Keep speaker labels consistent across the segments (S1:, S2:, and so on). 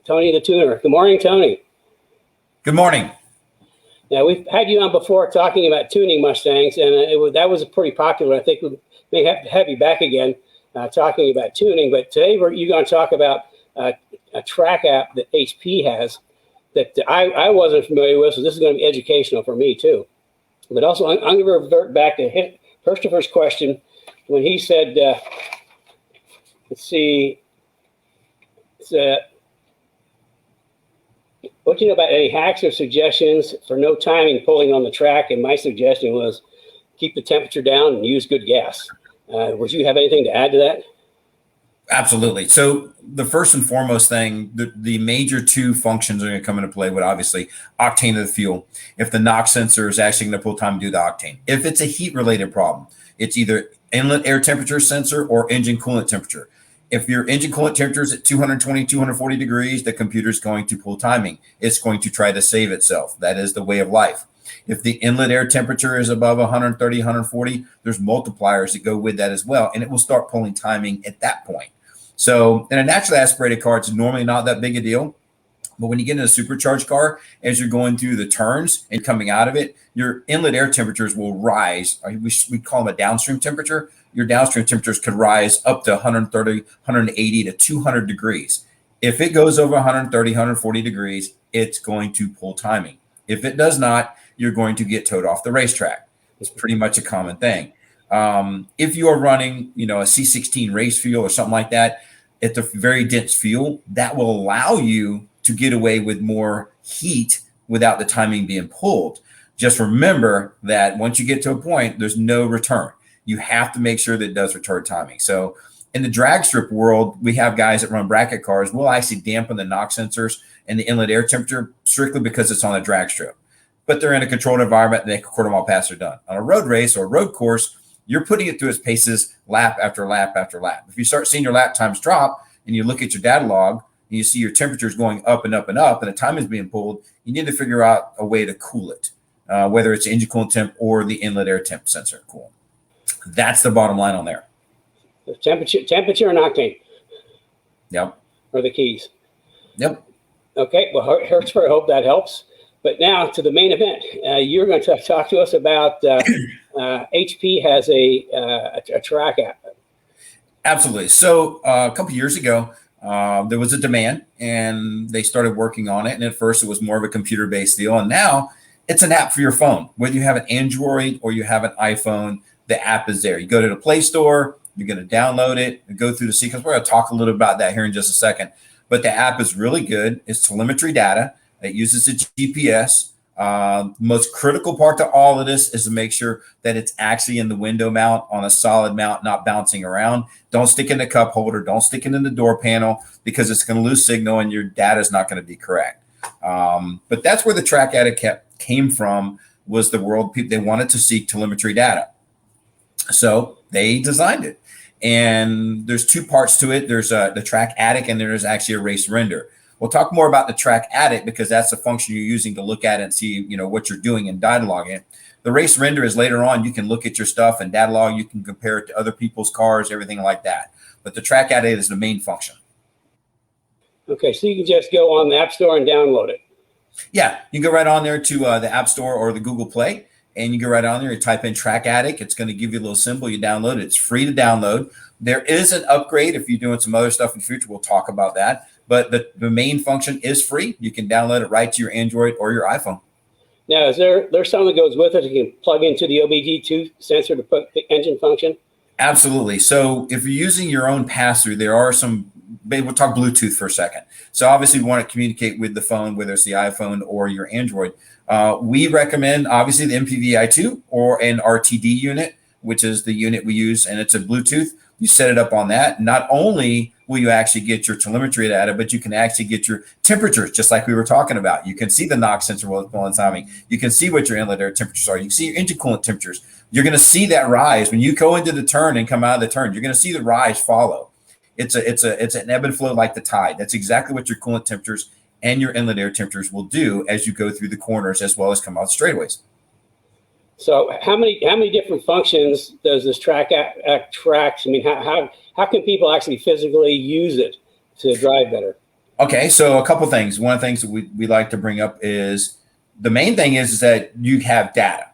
S1: Tony the Tuner. Good morning, Tony.
S2: Good morning.
S1: Now, we've had you on before talking about tuning Mustangs, and that was pretty popular. I think we may have to have you back again talking about tuning. But today you're going to talk about a track app that HP has that I wasn't familiar with, so this is going to be educational for me too. But also, I'm going to revert back to Christopher's question when he said, let's see, what do you know about any hacks or suggestions for no timing pulling on the track? And my suggestion was keep the temperature down and use good gas. Would you have anything to add to that?
S2: Absolutely. So the first and foremost thing, the major two functions are going to come into play with obviously octane of the fuel. If the NOx sensor is actually going to pull time to do the octane. If it's a heat related problem, it's either inlet air temperature sensor or engine coolant temperature. If your engine coolant temperature is at 220, 240 degrees, the computer is going to pull timing. It's going to try to save itself. That is the way of life. If the inlet air temperature is above 130, 140, there's multipliers that go with that as well, and it will start pulling timing at that point. So in a naturally aspirated car, it's normally not that big a deal. But when you get in a supercharged car, as you're going through the turns and coming out of it, your inlet air temperatures will rise. We call them a downstream temperature. Your downstream temperatures could rise up to 130, 180 to 200 degrees. If it goes over 130, 140 degrees, it's going to pull timing. If it does not, you're going to get towed off the racetrack. It's pretty much a common thing. If you are running, a C16 race fuel or something like that, it's a very dense fuel that will allow you to get away with more heat without the timing being pulled. Just remember that once you get to a point, there's no return. You have to make sure that it does return timing. So in the drag strip world, we have guys that run bracket cars. We'll actually dampen the NOx sensors and the inlet air temperature strictly because it's on a drag strip. But they're in a controlled environment and they can quarter mile pass are done. On a road race or a road course, you're putting it through its paces lap after lap after lap. If you start seeing your lap times drop and you look at your data log and you see your temperatures going up and up and up and the time is being pulled, you need to figure out a way to cool it, whether it's engine coolant temp or the inlet air temp sensor cool. That's the bottom line on there.
S1: The temperature and octane.
S2: Yep.
S1: Are the keys.
S2: Yep.
S1: Okay. Well, Hertzberg, I hope that helps. But now to the main event. You're going to talk to us about HP has a track app.
S2: Absolutely. So a couple of years ago, there was a demand and they started working on it. And at first it was more of a computer-based deal. And now it's an app for your phone. Whether you have an Android or you have an iPhone, the app is there. You go to the Play Store, you're going to download it and go through the sequence. We're going to talk a little about that here in just a second. But the app is really good. It's telemetry data. It uses a GPS. Most critical part to all of this is to make sure that it's actually in the window mount on a solid mount, not bouncing around. Don't stick in the cup holder. Don't stick it in the door panel because it's going to lose signal and your data is not going to be correct. But that's where the track Addict came from, was the world. They wanted to seek telemetry data. So they designed it. And there's two parts to it. There's the track Addict and there's actually a race render. We'll talk more about the track Addict because that's the function you're using to look at it and see, what you're doing and data log it. The race render is later on. You can look at your stuff and data log. You can compare it to other people's cars, everything like that. But the track Addict is the main function.
S1: Okay, so you can just go on the App Store and download it.
S2: Yeah, you can go right on there to the App Store or the Google Play, and you go right on there. You type in track Addict. It's going to give you a little symbol. You download it. It's free to download. There is an upgrade if you're doing some other stuff in the future. We'll talk about that. But the main function is free. You can download it right to your Android or your iPhone.
S1: Now, is there's something that goes with it? You can plug into the OBD2 sensor to put the engine function?
S2: Absolutely. So if you're using your own pass-through, there are some, we'll talk Bluetooth for a second. So obviously we want to communicate with the phone, whether it's the iPhone or your Android. We recommend obviously the MPVI2 or an RTD unit, which is the unit we use, and it's a Bluetooth. You set it up on that. Not only will you actually get your telemetry data, but you can actually get your temperatures, just like we were talking about. You can see the NOx sensor while it's pulling timing. You can see what your inlet air temperatures are. You can see your engine coolant temperatures. You're going to see that rise when you go into the turn and come out of the turn. You're going to see the rise follow. It's an ebb and flow like the tide. That's exactly what your coolant temperatures and your inlet air temperatures will do as you go through the corners as well as come out the straightaways.
S1: So how many different functions does this track tracks? I mean, how can people actually physically use it to drive better?
S2: Okay, so a couple things. One of the things that we like to bring up is the main thing is that you have data.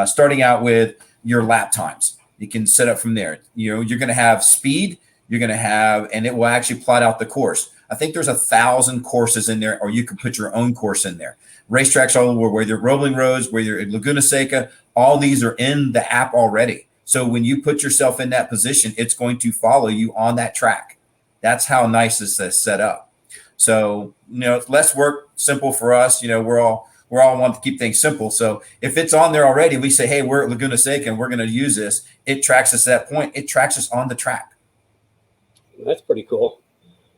S2: Starting out with your lap times, you can set up from there. You know, you're going to have speed, you're going to have, and it will actually plot out the course. I think there's 1,000 courses in there, or you can put your own course in there. Racetracks all over, whether you're rolling roads, whether you're in Laguna Seca, all these are in the app already. So when you put yourself in that position, it's going to follow you on that track. That's how nice this is set up. So, you know, it's less work, simple for us. You know, we're all want to keep things simple. So if it's on there already, we say, hey, we're at Laguna Seca and we're going to use this. It tracks us at that point. It tracks us on the track.
S1: That's pretty cool.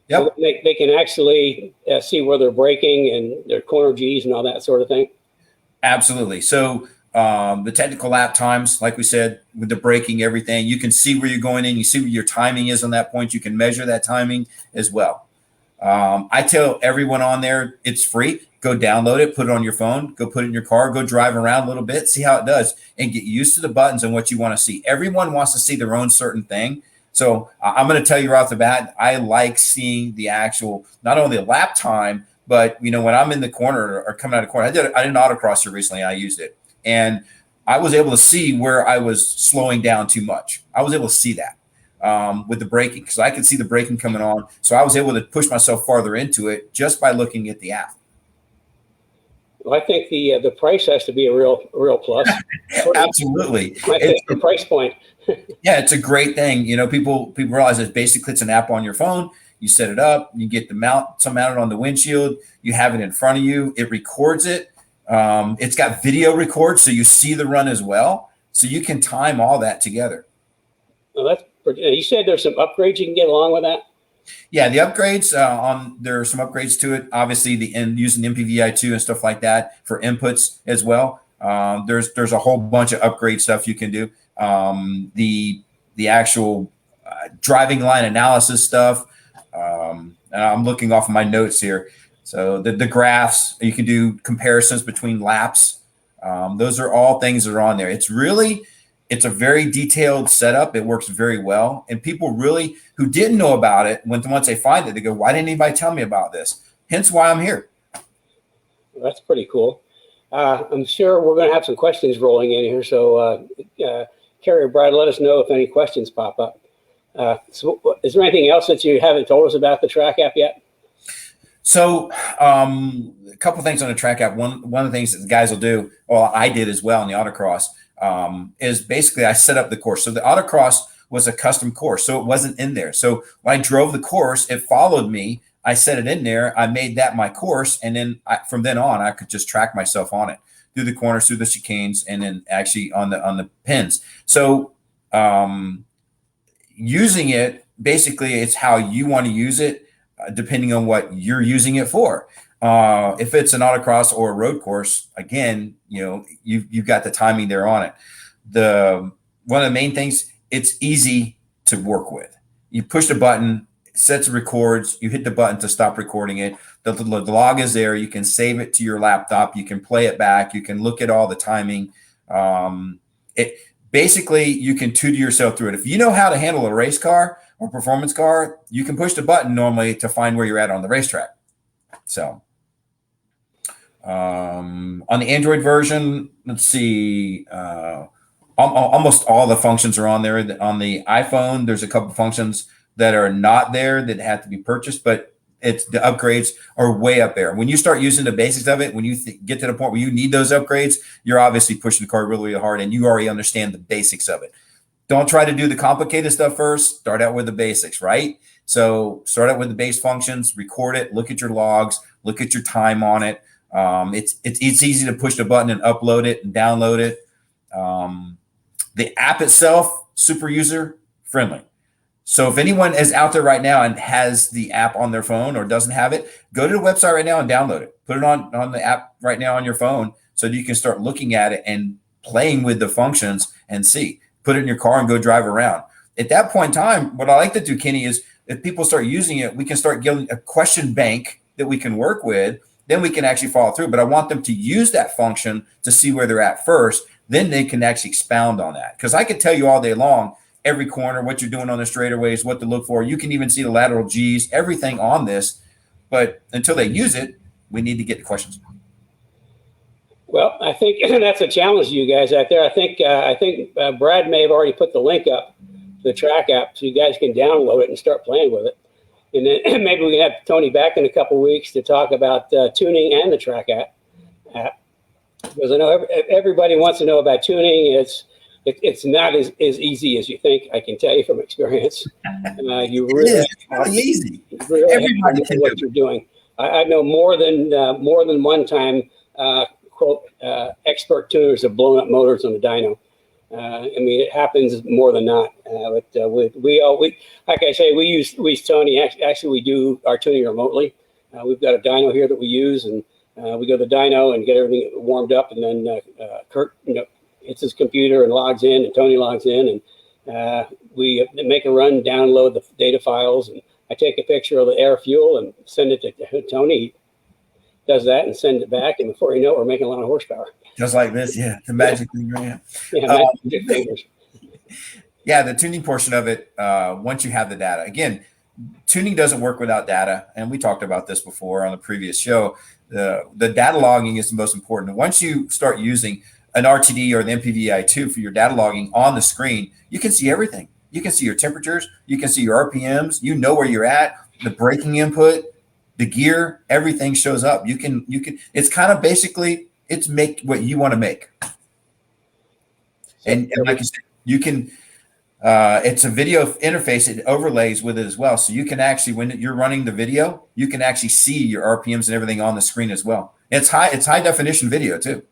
S2: Yep.
S1: So they can actually see where they're braking and their corner G's and all that sort of thing.
S2: Absolutely. So the technical lap times, like we said, with the braking, everything, you can see where you're going in. You see what your timing is on that point. You can measure that timing as well. I tell everyone on there, it's free. Go download it, put it on your phone, go put it in your car, go drive around a little bit, see how it does, and get used to the buttons and what you want to see. Everyone wants to see their own certain thing. So I'm going to tell you right off the bat, I like seeing the actual, not only the lap time, but, you know, when I'm in the corner or coming out of the corner, I did an autocross here recently. I used it, and I was able to see where I was slowing down too much. I was able to see that. With the braking, because I could see the braking coming on. So I was able to push myself farther into it just by looking at the app.
S1: Well, I think the price has to be a real plus.
S2: Absolutely.
S1: My favorite price point.
S2: Yeah, it's a great thing. You know, people realize that basically it's an app on your phone. You set it up, you get some mounted on the windshield, you have it in front of you, it records it. It's got video record, so you see the run as well. So you can time all that together.
S1: Well, that's you said there's some upgrades you can get along with that?
S2: Yeah, the upgrades there are some upgrades to it. Obviously, using MPVI2 and stuff like that for inputs as well. There's a whole bunch of upgrade stuff you can do. The actual driving line analysis stuff. I'm looking off of my notes here. So the graphs, you can do comparisons between laps. Those are all things that are on there. It's a very detailed setup. It works very well. And people really who didn't know about it, once they find it, they go, why didn't anybody tell me about this? Hence why I'm here. Well,
S1: that's pretty cool. I'm sure we're going to have some questions rolling in here. So Carrie or Brad, let us know if any questions pop up. So is there anything else that you haven't told us about the track app yet?
S2: So a couple things on the track app. One of the things that the guys will do, well, I did as well in the autocross, is basically I set up the course. So the autocross was a custom course, so it wasn't in there. So when I drove the course, it followed me. I set it in there. I made that my course, and then from then on, I could just track myself on it through the corners, through the chicanes, and then actually on the pins. So using it, basically, it's how you want to use it, depending on what you're using it for. If it's an autocross or a road course, again, you know, you've got the timing there on it. One of the main things, it's easy to work with. You push the button, it sets and records. You hit the button to stop recording it. The log is there. You can save it to your laptop. You can play it back. You can look at all the timing. Basically, you can tutor yourself through it. If you know how to handle a race car or performance car, you can push the button normally to find where you're at on the racetrack. So on the Android version, let's see, almost all the functions are on there. On the iPhone, there's a couple functions that are not there that have to be purchased, but the upgrades are way up there. When you start using the basics of it, when you get to the point where you need those upgrades, you're obviously pushing the car really, really hard, and you already understand the basics of it. Don't try to do the complicated stuff first. Start out with the basics, right? So start out with the base functions, record it, look at your logs, look at your time on it. It's easy to push the button and upload it and download it. The app itself, super user friendly. So if anyone is out there right now and has the app on their phone or doesn't have it, go to the website right now and download it. Put it on the app right now on your phone so that you can start looking at it and playing with the functions and see. Put it in your car and go drive around. At that point in time, what I like to do, Kenny, is if people start using it, we can start getting a question bank that we can work with. Then we can actually follow through. But I want them to use that function to see where they're at first. Then they can actually expound on that. Because I could tell you all day long, every corner, what you're doing on the straightaways, what to look for. You can even see the lateral G's, everything on this. But until they use it, we need to get the questions.
S1: Well, I think that's a challenge to you guys out there. I think Brad may have already put the link up to the track app, so you guys can download it and start playing with it. And then maybe we can have Tony back in a couple of weeks to talk about tuning and the track app. Because I know everybody wants to know about tuning. It's not as easy as you think. I can tell you from experience. You really
S2: It's really easy.
S1: Really
S2: Everybody can
S1: what
S2: do
S1: you're doing. I know more than one time. Quote, expert tuners have blown up motors on a dyno. I mean, it happens more than not. But we like I say, we use Tony. Actually, we do our tuning remotely. We've got a dyno here that we use, and we go to the dyno and get everything warmed up, and then Kurt, hits his computer and logs in, and Tony logs in, and we make a run, download the data files, and I take a picture of the air fuel and send it to Tony. Does that and send it back, and before you know it, we're making a lot of horsepower.
S2: Just like this, yeah, the magic thing, right?
S1: Magic fingers.
S2: Yeah, the tuning portion of it, once you have the data. Again, tuning doesn't work without data, and we talked about this before on the previous show. The data logging is the most important. Once you start using an RTD or the MPVI2 for your data logging on the screen, you can see everything. You can see your temperatures, you can see your RPMs, you know where you're at, the braking input, the gear, everything shows up. You can, it's kind of basically, it's make what you want to make. And like you said, you can, it's a video interface. It overlays with it as well. So you can actually, when you're running the video, you can actually see your RPMs and everything on the screen as well. It's high definition video too.